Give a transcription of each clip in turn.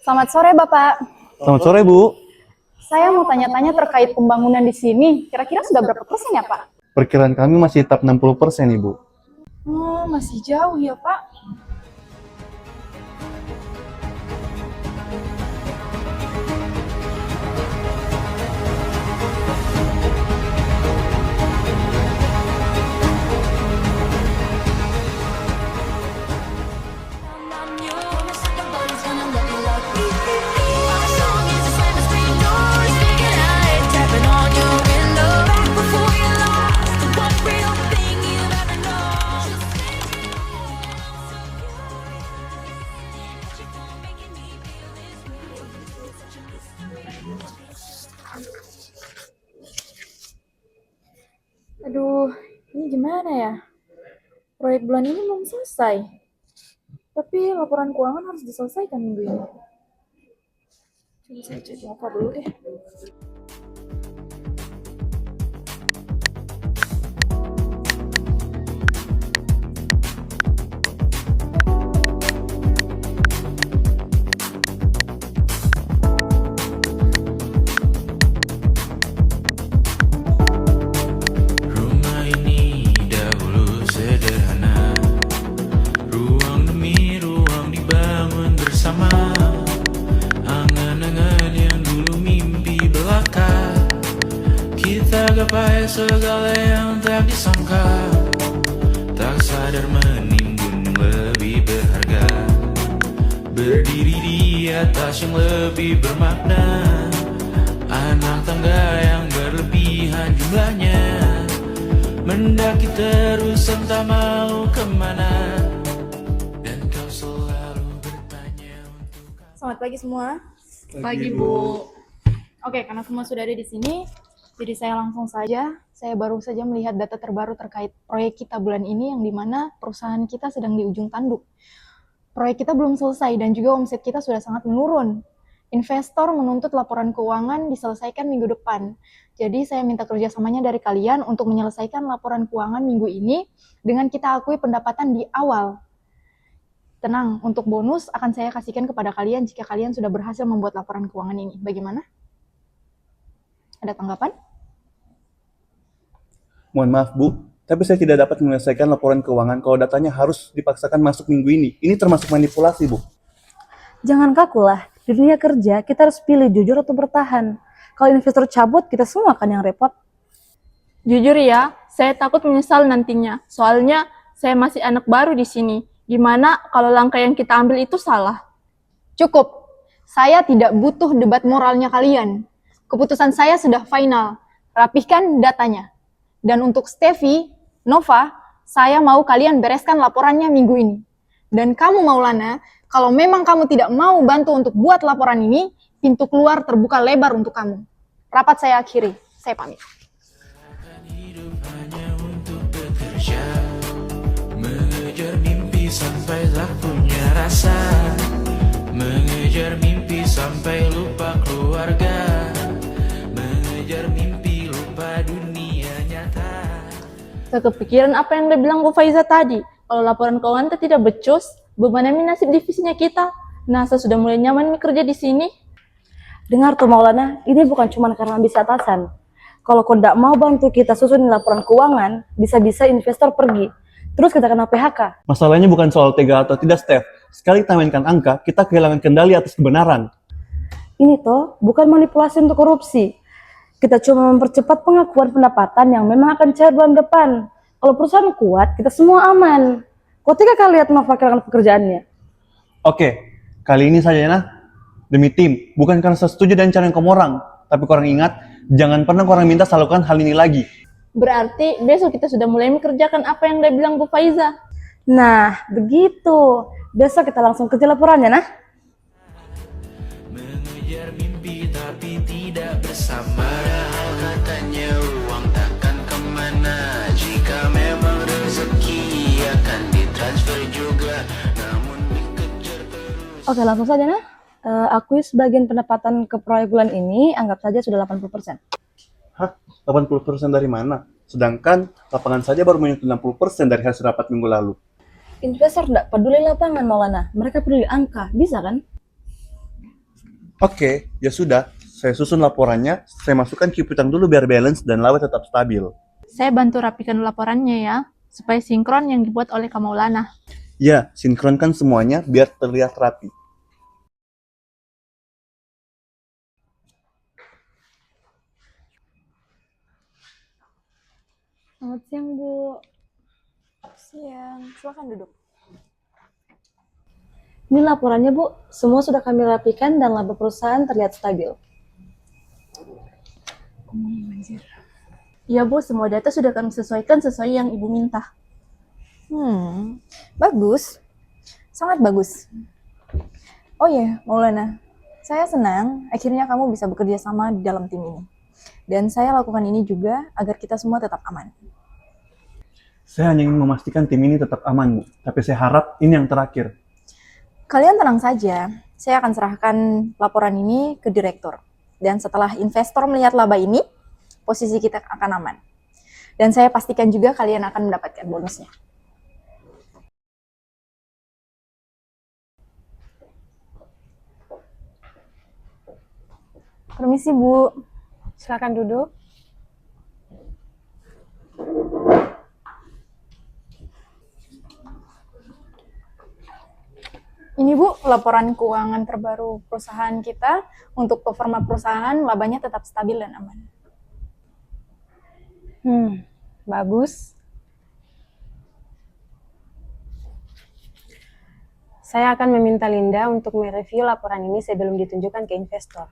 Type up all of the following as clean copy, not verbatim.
Selamat sore, Bapak. Selamat sore, Bu. Saya mau tanya-tanya terkait pembangunan di sini. Kira-kira sudah berapa persen ya, Pak? Perkiraan kami masih tahap 60%, Ibu. Oh, masih jauh ya, Pak. Aduh, ini gimana ya? Proyek bulan ini belum selesai. Tapi laporan keuangan harus diselesaikan minggu ini. Coba saya cek apa dulu deh. Rumah ini dahulu sederhana, ruang demi ruang dibangun bersama. Angan-angan yang dulu mimpi belaka, kita gapai segala yang tak disangka. Tak sadar menimbun lebih berharga, berdiri di atas yang lebih bermakna. Anak tangga yang berlebihan jumlahnya, mendaki terus entah mau kemana. Dan kau selalu bertanya untuk Selamat pagi semua. Pagi, Bu. Oke, karena semua sudah ada di sini, jadi saya langsung saja. Saya baru saja melihat data terbaru terkait proyek kita bulan ini, yang dimana perusahaan kita sedang di ujung tanduk. Proyek kita belum selesai dan juga omset kita sudah sangat menurun. Investor menuntut laporan keuangan diselesaikan minggu depan. Jadi saya minta kerjasamanya dari kalian untuk menyelesaikan laporan keuangan minggu ini dengan kita akui pendapatan di awal. Tenang, untuk bonus akan saya kasihkan kepada kalian jika kalian sudah berhasil membuat laporan keuangan ini. Bagaimana? Ada tanggapan? Mohon maaf, Bu, tapi saya tidak dapat menyelesaikan laporan keuangan kalau datanya harus dipaksakan masuk minggu ini. Ini termasuk manipulasi, Bu. Jangan kaku lah, di dunia kerja kita harus pilih jujur atau bertahan. Kalau investor cabut, kita semua kan yang repot. Jujur ya, saya takut menyesal nantinya. Soalnya saya masih anak baru di sini. Gimana kalau langkah yang kita ambil itu salah? Cukup. Saya tidak butuh debat moralnya kalian. Keputusan saya sudah final. Rapihkan datanya. Dan untuk Steffi, Nova, saya mau kalian bereskan laporannya minggu ini. Dan kamu Maulana, kalau memang kamu tidak mau bantu untuk buat laporan ini, pintu keluar terbuka lebar untuk kamu. Rapat saya akhiri. Saya pamit. hidup hanya untuk bekerja, mengejar mimpi sampai tak punya rasa, mengejar mimpi sampai lupa keluarga, mengejar mimpi lupa dunia nyata. Saya kepikiran apa yang dia bilang Bu Faiza tadi. Kalau laporan keuangan itu tidak becus, bagaimana nasib divisinya kita? Nah, saya sudah mulai nyaman kerja di sini. Dengar tuh Maulana, ini bukan cuma karena ambisi atasan. Kalau kau tidak mau bantu kita susunin laporan keuangan, bisa-bisa investor pergi. Terus kita kena PHK. Masalahnya bukan soal tega atau tidak, Steph. Sekali kita mainkan angka, kita kehilangan kendali atas kebenaran. Ini tuh bukan manipulasi untuk korupsi. Kita cuma mempercepat pengakuan pendapatan yang memang akan cair bulan depan. Kalau perusahaan kuat, kita semua aman. Kau tega kali lihat Nova kehilangan pekerjaannya? Oke, kali ini saja ya, demi tim, bukan karena saya setuju dengan cara yang kamu orang. Tapi korang ingat, jangan pernah korang minta saya lakukan hal ini lagi. Berarti besok kita sudah mulai mengerjakan apa yang dia bilang Bu Faiza. Nah, begitu. Besok kita langsung kerja laporannya, nah. Mengejar mimpi tapi tidak bersama. Padahal katanya uang takkan kemana, jika memang rezeki akan ditransfer juga, namun dikejar terus. Oke, langsung saja, nah. Akui sebagian pendapatan ke proyek bulan ini, anggap saja sudah 80%. Hah? 80% dari mana? Sedangkan lapangan saja baru menyentuh 60% dari hasil rapat minggu lalu. Investor tidak peduli lapangan, Maulana. Mereka peduli angka. Bisa kan? Oke, ya sudah. Saya susun laporannya, saya masukkan Q Piutang dulu biar balance dan laba tetap stabil. Saya bantu rapikan laporannya ya, supaya sinkron yang dibuat oleh Kak Maulana. Ya, sinkronkan semuanya biar terlihat rapi. Selamat siang, Bu. Siang, silakan duduk. Ini laporannya, Bu. Semua sudah kami rapikan dan laba perusahaan terlihat stabil. Iya Bu, semua data sudah kami sesuaikan sesuai yang Ibu minta. Bagus. Sangat bagus. Oh iya, Maulana. Saya senang akhirnya kamu bisa bekerja sama di dalam tim ini. Dan saya lakukan ini juga agar kita semua tetap aman. Saya hanya ingin memastikan tim ini tetap aman, Bu. Tapi saya harap ini yang terakhir. Kalian tenang saja. Saya akan serahkan laporan ini ke direktur. Dan setelah investor melihat laba ini, posisi kita akan aman. Dan saya pastikan juga kalian akan mendapatkan bonusnya. Permisi, Bu. Silakan duduk. Ini Bu, laporan keuangan terbaru perusahaan kita. Untuk performa perusahaan, labanya tetap stabil dan aman. Bagus. Saya akan meminta Linda untuk mereview laporan ini sebelum ditunjukkan ke investor.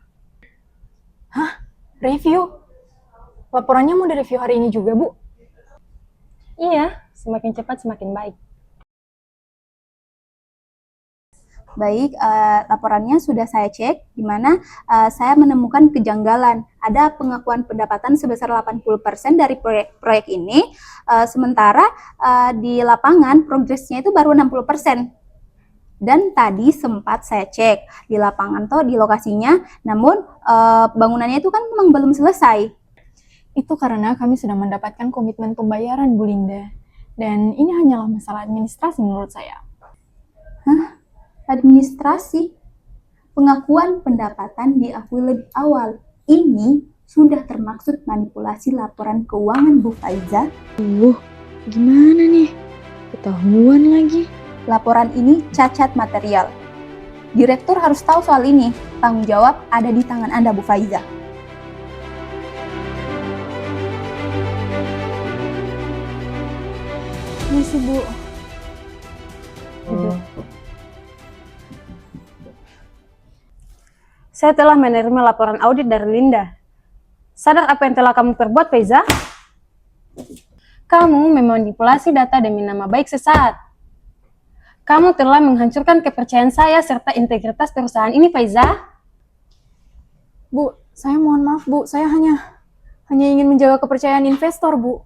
Review? Laporannya mau direview hari ini juga, Bu? Iya, semakin cepat semakin baik. Baik, laporannya sudah saya cek, di mana saya menemukan kejanggalan. Ada pengakuan pendapatan sebesar 80% dari proyek ini, sementara di lapangan progresnya itu baru 60%. Dan tadi sempat saya cek di lapangan di lokasinya, namun bangunannya itu kan memang belum selesai. Itu karena kami sudah mendapatkan komitmen pembayaran, Bu Linda. Dan ini hanyalah masalah administrasi menurut saya. Administrasi, pengakuan pendapatan diakui lebih awal. Ini sudah termaksud manipulasi laporan keuangan Bu Faiza. Gimana nih? Ketahuan lagi. Laporan ini cacat material. Direktur harus tahu soal ini. Tanggung jawab ada di tangan Anda, Bu Faiza. Permisi, Bu. Saya telah menerima laporan audit dari Linda. Sadar apa yang telah kamu perbuat, Faiza? Kamu memanipulasi data demi nama baik sesaat. Kamu telah menghancurkan kepercayaan saya serta integritas perusahaan ini, Faiza. Bu, saya mohon maaf, Bu. Saya hanya ingin menjaga kepercayaan investor, Bu.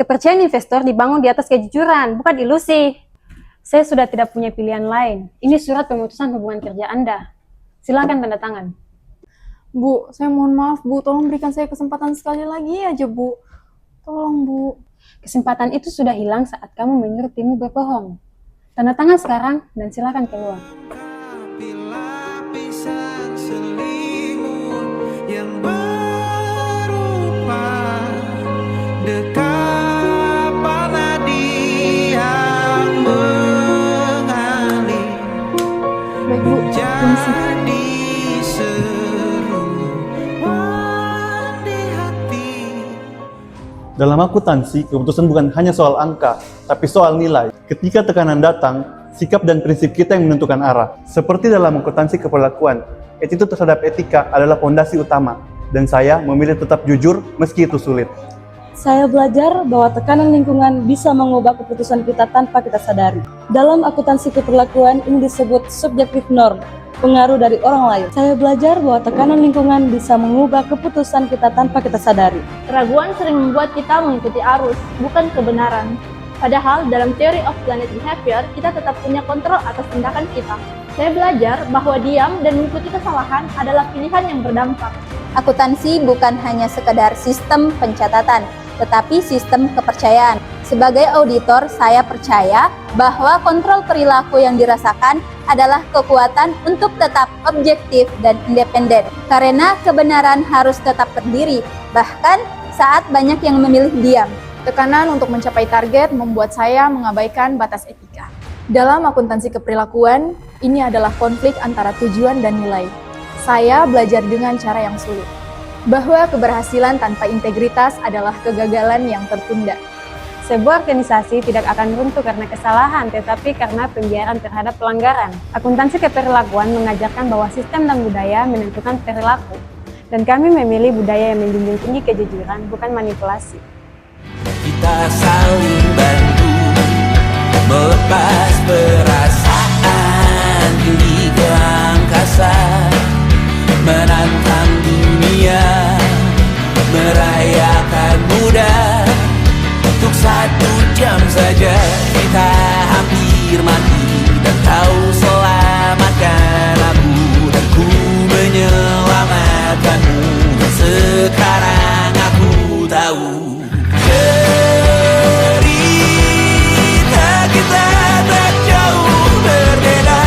Kepercayaan investor dibangun di atas kejujuran, bukan ilusi. Saya sudah tidak punya pilihan lain. Ini surat pemutusan hubungan kerja Anda. Silakan tanda tangan. Bu, saya mohon maaf, Bu. Tolong berikan saya kesempatan sekali lagi aja, Bu. Tolong, Bu. Kesempatan itu sudah hilang saat kamu menyuruh timmu berbohong. Tanda tangan sekarang dan silakan keluar. Lapisan selimut yang berupa dekapan nadi yang mengalir. Baik, Bu. Permisi. Jadi seruan di hati. Dalam akuntansi, keputusan bukan hanya soal angka, tapi soal nilai. Ketika tekanan datang, sikap dan prinsip kita yang menentukan arah. Seperti dalam akuntansi keperlakuan, attitude terhadap etika adalah fondasi utama. Dan saya memilih tetap jujur meski itu sulit. Saya belajar bahwa tekanan lingkungan bisa mengubah keputusan kita tanpa kita sadari. Dalam akuntansi keperlakuan ini disebut subjective norm, pengaruh dari orang lain. Saya belajar bahwa tekanan lingkungan bisa mengubah keputusan kita tanpa kita sadari. Keraguan sering membuat kita mengikuti arus, bukan kebenaran. Padahal dalam teori of planet behavior, kita tetap punya kontrol atas tindakan kita. Saya belajar bahwa diam dan mengikuti kesalahan adalah pilihan yang berdampak. Akuntansi bukan hanya sekedar sistem pencatatan, tetapi sistem kepercayaan. Sebagai auditor, saya percaya bahwa kontrol perilaku yang dirasakan adalah kekuatan untuk tetap objektif dan independen. Karena kebenaran harus tetap berdiri, bahkan saat banyak yang memilih diam. Tekanan untuk mencapai target membuat saya mengabaikan batas etika. Dalam akuntansi keperilakuan, ini adalah konflik antara tujuan dan nilai. Saya belajar dengan cara yang sulit, bahwa keberhasilan tanpa integritas adalah kegagalan yang tertunda. Sebuah organisasi tidak akan runtuh karena kesalahan, tetapi karena pembiaran terhadap pelanggaran. Akuntansi keperilakuan mengajarkan bahwa sistem dan budaya menentukan perilaku. Dan kami memilih budaya yang menjunjung tinggi kejujuran, bukan manipulasi. Kita saling bantu melepas perasaan tinggi ke angkasa, menantang dunia, merayakan muda. Untuk 1 jam saja kita hampir mati, dan kau selamatkan aku, dan ku menyelamatkanmu. Sekarang aku tahu cerita kita tak jauh berbeda,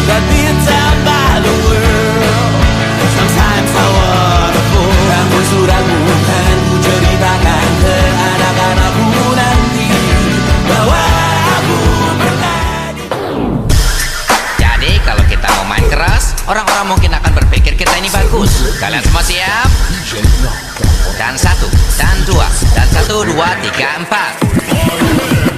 but it's about the world. Sometimes I wanna fall. Rambut suratmu kan ku ceritakan ke anak-anakku nanti bahwa aku pernah. Jadi kalau kita mau main keras, orang-orang mungkin akan berpikir kita ini bagus. Kalian semua siap? Dan 1, dan 2, dan 1, 2, 3, 4.